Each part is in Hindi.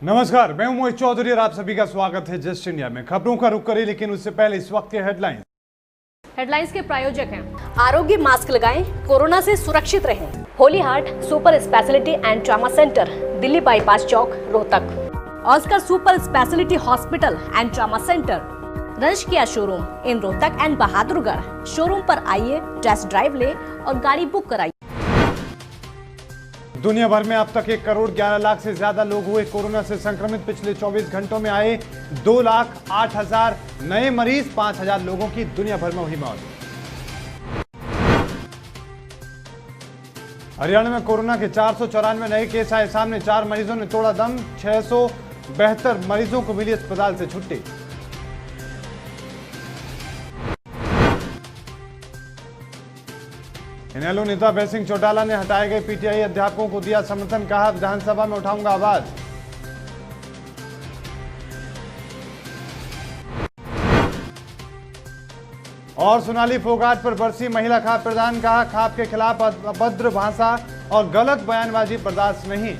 नमस्कार, मैं हूं मोहित चौधरी और आप सभी का स्वागत है जस्ट इंडिया में। खबरों का रुख करें, लेकिन उससे पहले इस वक्त के हेडलाइंस के प्रायोजक हैं आरोग्य मास्क लगाएं, कोरोना से सुरक्षित रहें। Holy heart super speciality and trauma centre, Delhi bypass Chowk, Rohtak. Oscar super speciality hospital and trauma centre, रंश किया showroom in Rohtak and Bahadurgarh. Showroom पर आइए, टेस्ट ड्राइव ले और गाड़ी बुक कराइए। दुनिया भर में अब तक 1 करोड़ 11 लाख से ज्यादा लोग हुए कोरोना से संक्रमित। पिछले 24 घंटों में आए 2,08,000 नए मरीज, 5,000 लोगों की दुनिया भर में हुई मौत। हरियाणा में कोरोना के 494 नए केस आए सामने। 4 मरीजों ने तोड़ा दम, 672 मरीजों को मिली अस्पताल से छुट्टी। इनेलो नेता अभय सिंह चौटाला ने हटाए गए पीटीआई अध्यापकों को दिया समर्थन, कहा विधानसभा में उठाऊंगा आवाज। और सोनाली फोगाट पर बरसी महिला खाप प्रधान, कहा खाप के खिलाफ अभद्र भाषा और गलत बयानबाजी बर्दाश्त नहीं।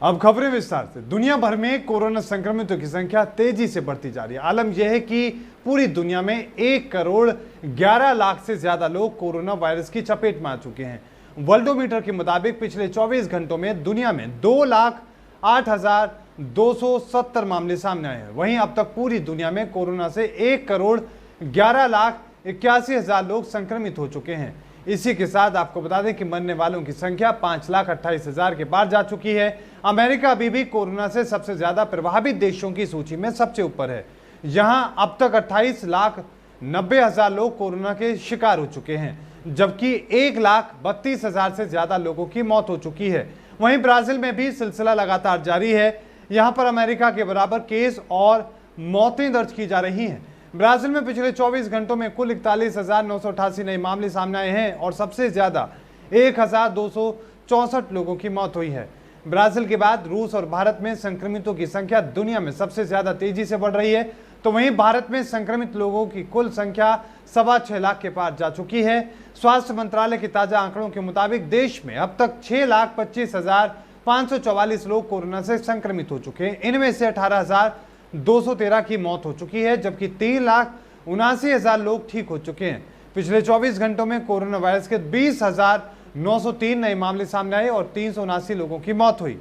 अब खबरें विस्तार से। दुनिया भर में कोरोना संक्रमितों की संख्या तेजी से बढ़ती जा रही है। आलम यह है कि पूरी दुनिया में 1 करोड़ 11 लाख से ज्यादा लोग कोरोना वायरस की चपेट में आ चुके हैं। वर्ल्डोमीटर के मुताबिक पिछले 24 घंटों में दुनिया में 2,08,270 मामले सामने आए हैं। वहीं अब तक पूरी दुनिया में कोरोना से 1 करोड़ 11 लाख 81,000 लोग संक्रमित हो चुके हैं। इसी के साथ आपको बता दें कि मरने वालों की संख्या 5,28,000 के पार जा चुकी है। अमेरिका अभी भी कोरोना से सबसे ज्यादा प्रभावित देशों की सूची में सबसे ऊपर है। यहां अब तक 28,90,000 लोग कोरोना के शिकार हो चुके हैं, जबकि 1,32,000 से ज्यादा लोगों की मौत हो चुकी है। वहीं ब्राजील में भी सिलसिला लगातार जारी है। यहां पर अमेरिका के बराबर केस और मौतें दर्ज की जा रही हैं। ब्राजील में पिछले 24 घंटों में कुल 41,988 नए मामले सामने आए हैं और सबसे ज्यादा 1,264 लोगों की मौत हुई है। ब्राजील के बाद रूस और भारत में संक्रमितों की संख्या दुनिया में सबसे ज्यादा तेजी से बढ़ रही है। तो वहीं भारत में संक्रमित लोगों की कुल संख्या 6.25 लाख के पार जा चुकी है। स्वास्थ्य मंत्रालय के ताजा आंकड़ों के मुताबिक देश में अब तक 6,25,544 लोग कोरोना से संक्रमित हो चुके हैं। इनमें से 18,213 की मौत हो चुकी है, जबकि 3,79,000 लोग ठीक हो चुके हैं। पिछले 24 घंटों में कोरोना वायरस के 20,903 नए मामले सामने आए और 379 लोगों की मौत हुई।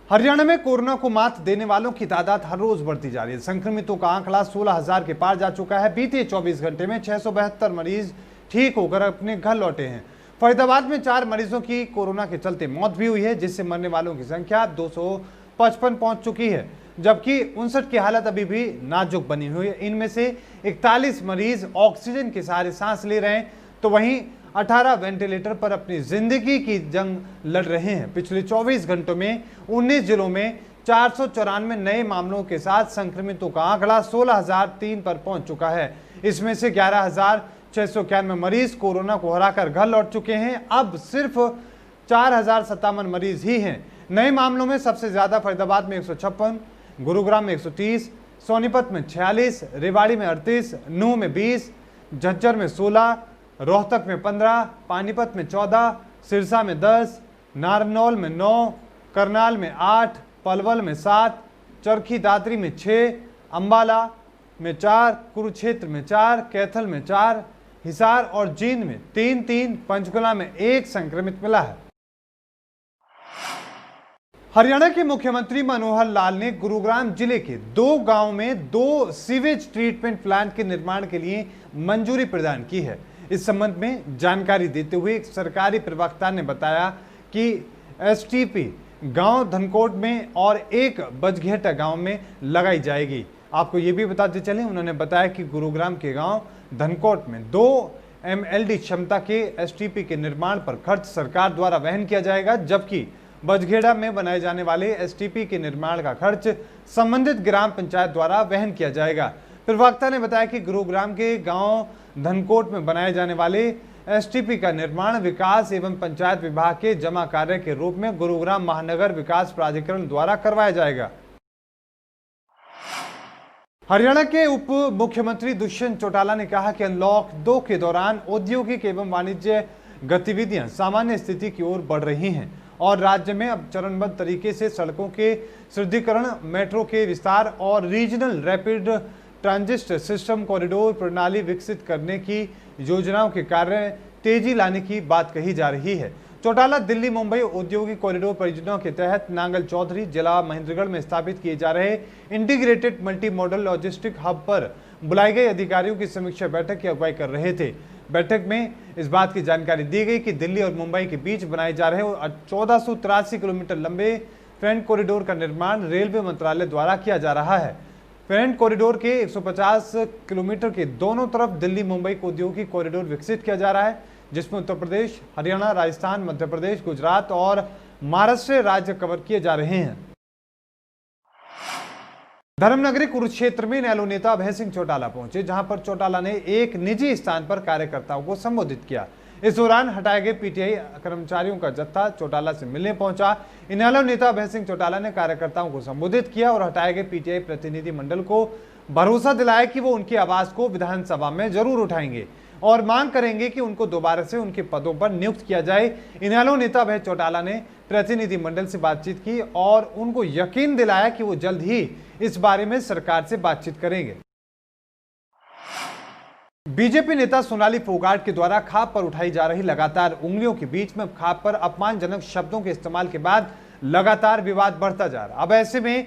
हरियाणा में कोरोना को मात देने वालों की तादाद हर रोज बढ़ती जा रही है। संक्रमितों का आंकड़ा 16,000 के पार जा चुका है। बीते 24 घंटे में 672 मरीज ठीक होकर अपने घर लौटे हैं। फरीदाबाद में 4 मरीजों की कोरोना के चलते मौत भी हुई है, जिससे मरने वालों की संख्या 255 पहुंच चुकी है, जबकि 59 की हालत अभी भी नाजुक बनी हुई है। इनमें से 41 मरीज ऑक्सीजन के सहारे सांस ले रहे हैं, तो वहीं 18 वेंटिलेटर पर अपनी जिंदगी की जंग लड़ रहे हैं। पिछले 24 घंटों में 19 जिलों में 494 नए मामलों के साथ संक्रमितों का आंकड़ा 16,003 पर पहुंच चुका है। इसमें से 11,691 मरीज कोरोना को हराकर घर लौट चुके हैं। अब सिर्फ 4,057 मरीज ही हैं। नए मामलों में सबसे ज्यादा फरीदाबाद में 156, गुरुग्राम में 130, सोनीपत में 46, रेवाड़ी में 38, नूंह में 20, झज्जर में 16, रोहतक में 15, पानीपत में 14, सिरसा में 10, नारनौल में 9, करनाल में 8, पलवल में 7, चरखी दादरी में 6, अंबाला में 4, कुरुक्षेत्र में 4, कैथल में 4, हिसार और जींद में 3-3, पंचकुला में 1 संक्रमित मिला है। हरियाणा के मुख्यमंत्री मनोहर लाल ने गुरुग्राम जिले के 2 गांवों में 2 सीवेज ट्रीटमेंट प्लांट के निर्माण के लिए मंजूरी प्रदान की है। इस संबंध में जानकारी देते हुए एक सरकारी प्रवक्ता ने बताया कि एसटीपी गांव धनकोट में और एक बजघेटा गांव में लगाई जाएगी। आपको ये भी बताते चले, उन्होंने बताया कि गुरुग्राम के गांव धनकोट में 2 MLD क्षमता के एसटीपी के निर्माण पर खर्च सरकार द्वारा वहन किया जाएगा, जबकि बजघेड़ा में बनाए जाने वाले एसटीपी के निर्माण का खर्च संबंधित ग्राम पंचायत द्वारा वहन किया जाएगा। प्रवक्ता ने बताया कि गुरुग्राम के गांव धनकोट में बनाए जाने वाले एसटीपी का निर्माण विकास एवं पंचायत विभाग के जमा कार्य के रूप में गुरुग्राम महानगर विकास प्राधिकरण द्वारा करवाया जाएगा। हरियाणा के उप मुख्यमंत्री दुष्यंत चौटाला ने कहा कि अनलॉक 2 के दौरान औद्योगिक एवं वाणिज्य गतिविधियां सामान्य स्थिति की ओर बढ़ रही हैं और राज्य में अब चरणबद्ध तरीके से सड़कों के सुदृढ़ीकरण, मेट्रो के विस्तार और regional rapid transit system corridor प्रणाली विकसित करने की योजनाओं के कार्य तेजी लाने की बात कही जा रही है। चौटाला दिल्ली मुंबई औद्योगिक कॉरिडोर परियोजना के तहत नांगल चौधरी जिला महेंद्रगढ़ में स्थापित किए जा रहे integrated multi modal logistic hub पर बुलाए गए अधिकारियों की समीक्षा बैठक की अगुवाई कर रहे थे। बैठक में इस बात की जानकारी दी गई कि दिल्ली और मुंबई के बीच बनाए जा रहे 1483 किलोमीटर लंबे फ्रेंट कॉरिडोर का निर्माण रेलवे मंत्रालय द्वारा किया जा रहा है। फ्रेंट कॉरिडोर के 150 किलोमीटर के दोनों तरफ दिल्ली मुंबई को औद्योगिक कॉरिडोर विकसित किया जा रहा है, जिसमें उत्तर प्रदेश, हरियाणा, राजस्थान, मध्य प्रदेश, गुजरात और महाराष्ट्र राज्य कवर किए जा रहे हैं। धर्मनगरी कुरुक्षेत्र में इनेलो नेता अभय सिंह चौटाला पहुंचे, जहां पर चौटाला ने एक निजी स्थान पर कार्यकर्ताओं को संबोधित किया। इस दौरान हटाए गए पीटीआई कर्मचारियों का जत्था चौटाला से मिलने पहुंचा। इनेलो नेता अभय सिंह चौटाला ने कार्यकर्ताओं को संबोधित किया और हटाए गए पीटीआई प्रतिनिधि मंडल को भरोसा दिलाया कि वो उनकी आवाज को विधानसभा में जरूर उठाएंगे और मांग करेंगे कि उनको दोबारा से उनके पदों पर नियुक्त किया जाए। इनेलो नेता अभय चौटाला ने प्रतिनिधि मंडल से बातचीत की और उनको यकीन दिलाया कि वो जल्द ही इस बारे में सरकार से बातचीत करेंगे। बीजेपी नेता सोनाली फोगाट के द्वारा खाप पर उठाई जा रही लगातार उंगलियों के बीच में खाप पर अपमानजनक शब्दों के इस्तेमाल के बाद लगातार विवाद बढ़ता जा रहा। अब ऐसे में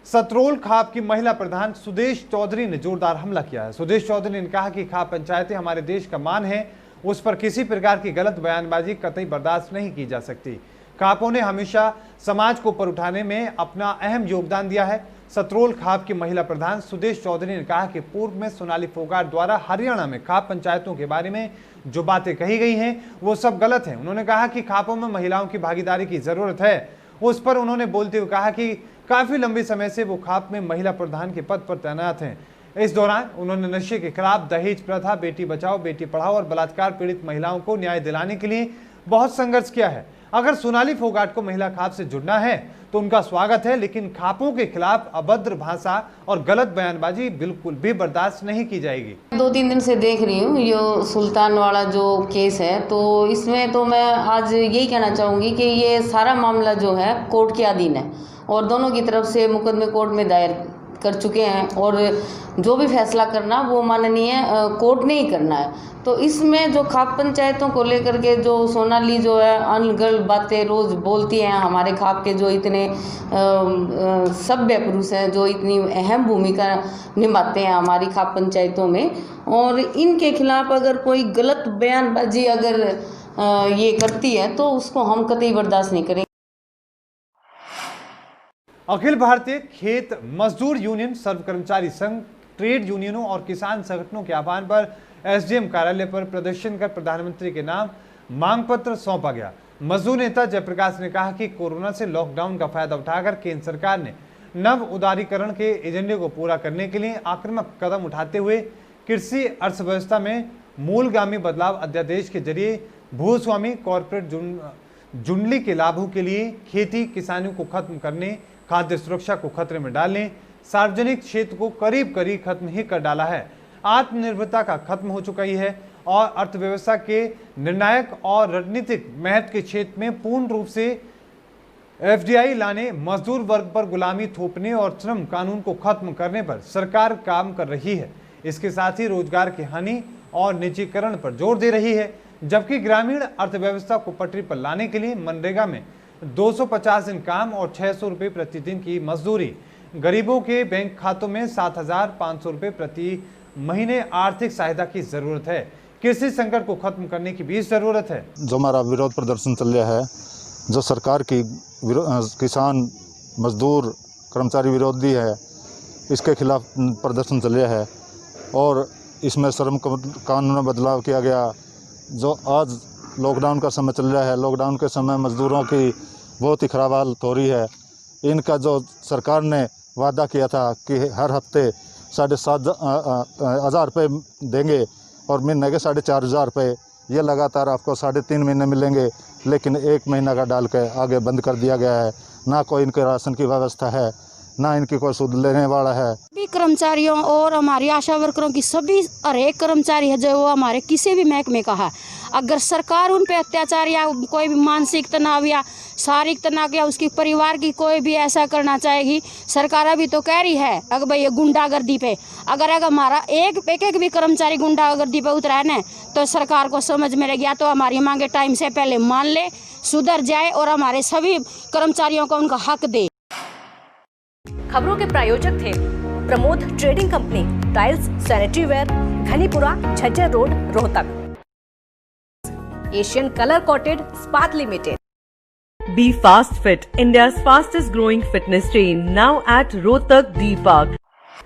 सतरोल खाप की महिला प्रधान सुदेश चौधरी ने जोरदार हमला किया है। सुदेश चौधरी ने कहा कि खाप पंचायतें हमारे देश का मान है, उस पर किसी प्रकार की गलत बयानबाजी कतई बर्दाश्त नहीं की जा सकती। खापों ने हमेशा समाज को ऊपर उठाने में अपना अहम योगदान दिया है। सतरोल खाप की महिला प्रधान सुदेश चौधरी ने कहा कि पूर्व में सोनाली फोगाट द्वारा हरियाणा में खाप पंचायतों के बारे में जो बातें कही गई हैं वो सब गलत है। उन्होंने कहा कि खापों में महिलाओं की भागीदारी की जरूरत है। उस पर उन्होंने बोलते हुए कहा कि काफी लंबे समय से वो खाप में महिला प्रधान के पद पर तैनात हैं। इस दौरान उन्होंने नशे के खिलाफ, दहेज प्रथा, बेटी बचाओ बेटी पढ़ाओ और बलात्कार पीड़ित महिलाओं को न्याय दिलाने के लिए बहुत संघर्ष किया है। अगर सोनाली फोगाट को महिला खाप से जुड़ना है तो उनका स्वागत है, लेकिन खापों के खिलाफ अभद्र भाषा और गलत बयानबाजी बिल्कुल भी बर्दाश्त नहीं की जाएगी। 2-3 दिन से देख रही हूँ ये सुल्तान वाला जो केस है, तो इसमें तो मैं आज यही कहना चाहूँगी कि ये सारा मामला जो है कोर्ट के अधीन है और दोनों की तरफ से मुकदमे कोर्ट में दायर कर चुके हैं और जो भी फैसला करना वो माननीय कोर्ट ने ही करना है। तो इसमें जो खाप पंचायतों को लेकर के जो सोनाली जो है अनगढ़ बातें रोज़ बोलती हैं, हमारे खाप के जो इतने सभ्य पुरुष हैं, जो इतनी अहम भूमिका निभाते हैं हमारी खाप पंचायतों में, और इनके खिलाफ अगर कोई गलत बयानबाजी अगर ये करती है तो उसको हम कतई बर्दाश्त नहीं करेंगे। अखिल भारतीय खेत मजदूर यूनियन, सर्व कर्मचारी संघ, ट्रेड यूनियनों और किसान संगठनों के आह्वान पर एसडीएम कार्यालय पर प्रदर्शन कर प्रधानमंत्री के नाम मांग पत्र सौंपा गया। मजदूर नेता जयप्रकाश ने कहा कि कोरोना से लॉकडाउन का फायदा उठाकर केंद्र सरकार ने नव उदारीकरण के एजेंडे को पूरा करने के लिए आक्रामक कदम उठाते हुए कृषि अर्थव्यवस्था में मूलगामी बदलाव अध्यादेश के जरिए भूस्वामी कॉर्पोरेट जुंडली के लाभों के लिए खेती किसानों को खत्म करने, खाद्य सुरक्षा को खतरे में डालने, सार्वजनिक क्षेत्र को करीब करीब खत्म ही कर डाला है। आत्मनिर्भरता का खत्म हो चुका ही है और अर्थव्यवस्था के निर्णायक और रणनीतिक महत्व के क्षेत्र में पूर्ण रूप से एफडीआई लाने, मजदूर वर्ग पर गुलामी थोपने और श्रम कानून को खत्म करने पर सरकार काम कर रही है। इसके साथ ही रोजगार की हानि और निजीकरण पर जोर दे रही है, जबकि ग्रामीण अर्थव्यवस्था को पटरी पर लाने के लिए मनरेगा में 250 दिन काम और 600 रुपये प्रतिदिन की मजदूरी, गरीबों के बैंक खातों में 7,500 रुपये प्रति महीने आर्थिक सहायता की जरूरत है। कृषि संकट को खत्म करने की भी जरूरत है। जो हमारा विरोध प्रदर्शन चल रहा है, जो सरकार की किसान मजदूर कर्मचारी विरोधी है, इसके खिलाफ प्रदर्शन चल रहा है और इसमें श्रम कानून में बदलाव किया गया। जो आज लॉकडाउन का समय चल रहा है, लॉकडाउन के समय मजदूरों की बहुत ही खराब हालत हो रही है। इनका जो सरकार ने वादा किया था कि हर हफ्ते 7,500 रुपये देंगे और महीने के 4,500 रुपये, ये लगातार आपको 3.5 महीने मिलेंगे, लेकिन 1 महीना का डाल के आगे बंद कर दिया गया है। ना कोई इनके राशन की व्यवस्था है, ना इनकी कोई सुध लेने वाला है। सभी कर्मचारियों और हमारी आशा वर्करों की सभी हर एक कर्मचारी है जो वो हमारे किसी भी महकमे का है, अगर सरकार उन पे अत्याचार या कोई भी मानसिक तनाव या शारीरिक तनाव या उसकी परिवार की कोई भी ऐसा करना चाहेगी, सरकार अभी तो कह रही है अगर भाई ये गुंडागर्दी पे अगर हमारा एक भी कर्मचारी गुंडागर्दी पे उतरा है ना, तो सरकार को समझ में लग गया तो हमारी मांगे टाइम से पहले मान ले, सुधर जाए और हमारे सभी कर्मचारियों को उनका हक दे। खबरों के प्रायोजक थे Pramod trading company, tiles, sanitary ware, Ghanipura, Jhajjar road, Rohtak. Asian colour coated Ispat limited. Be Fast Fit, India's fastest growing fitness chain, now at Rohtak D Park.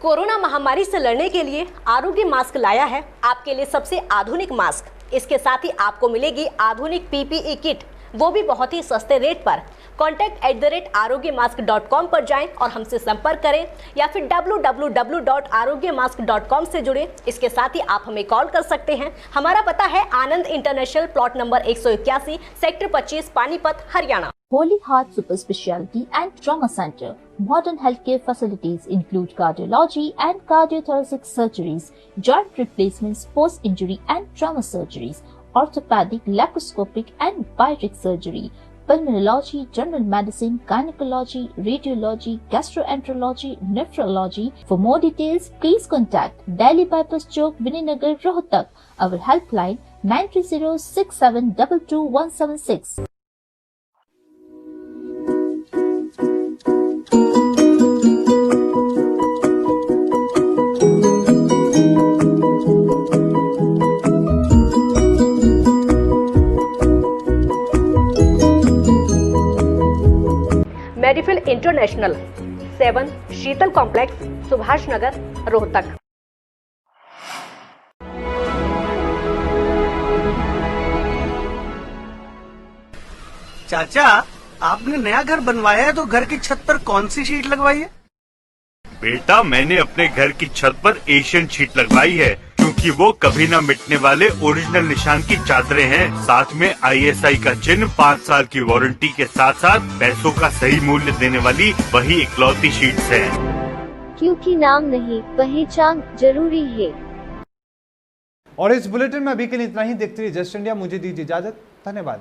Corona महामारी से लड़ने के लिए आरोग्य मास्क लाया है आपके लिए सबसे आधुनिक मास्क। इसके साथ ही आपको मिलेगी आधुनिक पीपीई किट, वो भी बहुत ही सस्ते रेट पर। contact@arogyamask.com पर जाएं और हमसे संपर्क करें या फिर www.arogyamask.com से जुड़े। इसके साथ ही आप हमें कॉल कर सकते हैं। हमारा पता है Anand international, plot number 181, sector 25, Panipat, Haryana. Holy Heart Super Speciality and Trauma Center. Modern healthcare facilities include cardiology and cardiothoracic surgeries, joint replacements, post-injury and trauma surgeries, orthopedic, laparoscopic and bariatric surgery, pulmonology, general medicine, gynecology, radiology, gastroenterology, nephrology. For more details, please contact Delhi Bypass Chowk, Vininagar, Rohtak. Our helpline 930-6722-176. Medifil international, 7 Sheetal complex, Subhash Nagar, Rohtak. चाचा, आपने नया घर बनवाया है तो घर की छत पर कौन सी शीट लगवाई है? बेटा, मैंने अपने घर की छत पर एशियन शीट लगवाई है क्योंकि वो कभी न मिटने वाले ओरिजिनल निशान की चादरें हैं। साथ में ISI का चिन्ह, 5 साल की वारंटी के साथ साथ पैसों का सही मूल्य देने वाली वही इकलौती शीट्स हैं। क्योंकि नाम नहीं, पहचान जरूरी है। और इस बुलेटिन में अभी के लिए इतना ही। देखते रहिए जस्ट इंडिया। मुझे दीजिए इजाजत। धन्यवाद।